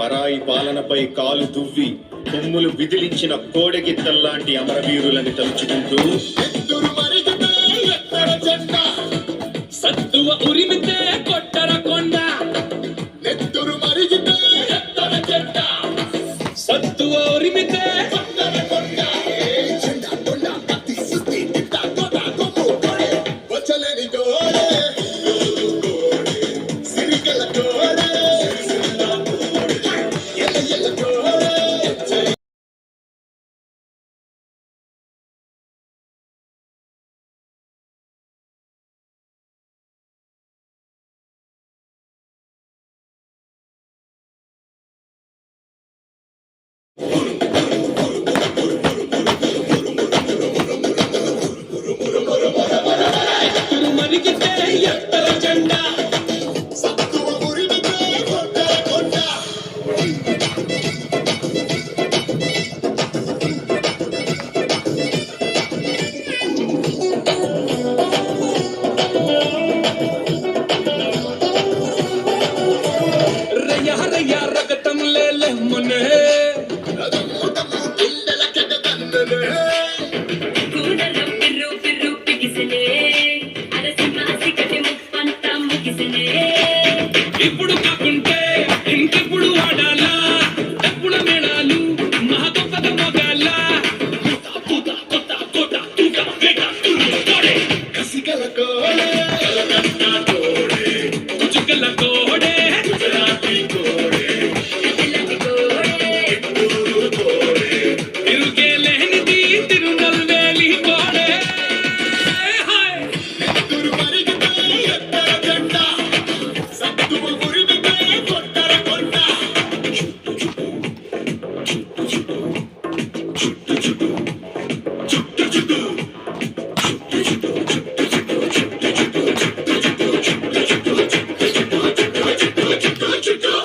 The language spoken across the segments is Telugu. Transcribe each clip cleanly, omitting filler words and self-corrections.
పరాయి పాలనపై కాలు దువ్వి కొమ్ములు విదిలించిన కోడెగిత్తల్లాంటి అమరవీరులని తలుచుకుంటూ సత్తువ ఉరిమితే కొట్టర కొండ, నెత్తురు మరిగితే ఎత్తర చెడ్డ. సత్తువ ఉరిమితే కొట్టర కొండ, చెండా కొండ కత్తి సుత్తి తిట్ట కొట్ట కొమ్ము కొడే వచ్చలేని కోడే సిరికల కోడే ఎల్ల ఎల్ల కోడే. ఎత్తురు మరిగితే ఎత్తర జెండ, సత్తువ ఉరిమితే కొట్టర కొండ. రయ్య రయ్య రగతం లేలెమ్మనే. రదమ్ము దమ్ము పిల్లల కథ కూడలో పిర్రు పిర్రు పిగిసలే అరసింహాసి కటి ముప్పంతా ముగిసలే. ఇప్పుడు కాకుంటే ఇంకెప్పుడు వాడాలా డప్పుల మేళాలు మహా గొప్పగా మోగాలా. పూత కొత్త కోట తూట వేట తుర్రు కోడే కసికల కోడే కుచుకల కోడే గుజరాతీ కోడే ఇలాంటి కోడే తిరుగే లేనిది తిరునల్వేలి కోడే. హాయ్ నెత్తురు మరిగితే ఎత్తర జెండ, సత్తువ ఉరిమితే కొట్టర కొండ.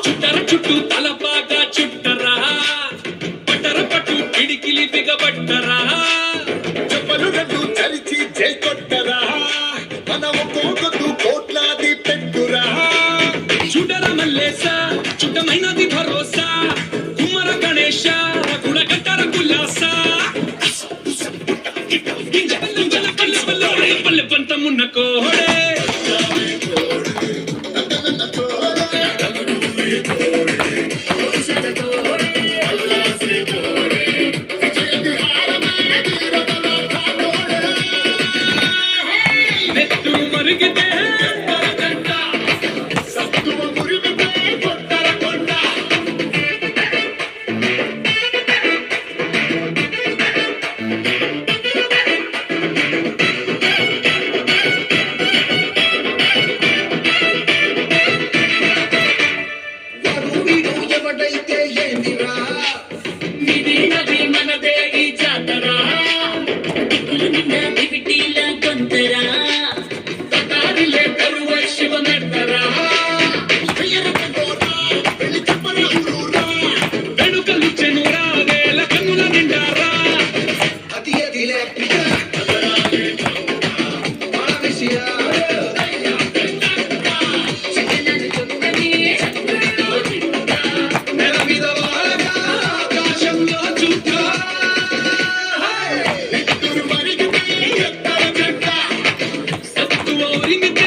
చుట్టర చుట్టూ తలపాగా చుట్టరా, పట్టర పట్టు పిడికిలి బిగబట్టరా. చెప్పలు రెండు చరిచి జై కొట్టరా, మన ఒక్కొక్కదు కోట్లాది పెట్టురా. చుడర మల్లేస చుట్టమైనది భరోసా, కుమర గణేశ గుణగట్టర కుల్లాస. గింజల పల్లె పల్లె పల్లె పంతమున్న కోడే ఔషధ కోడే నెత్తు మరిగితే సత్తువ ఉరిమితే కొట్టర కొండ. వరుడిను ఎవడైతే ఏందిరా, నిధి నది మనదే ఈ జాతర. దిక్కులు నిన్న దివిటీల కొంతరా. తటారిలే కరువ శివమెత్తరా. వెయ్యరకంటోరా, వెళ్ళి చెప్పని ఊరూరా. వెనుకలు చెనురా వేల కన్నుల నిండారా. అది అదిలే పిల్ల మానసియా. చెక్కలను చొక్కని నెల మీద వాలగా ఆకాశంలో చుట్టా. నెత్తురు మరిగితే ఎత్తర జెండ, సత్తువ ఉరిమితే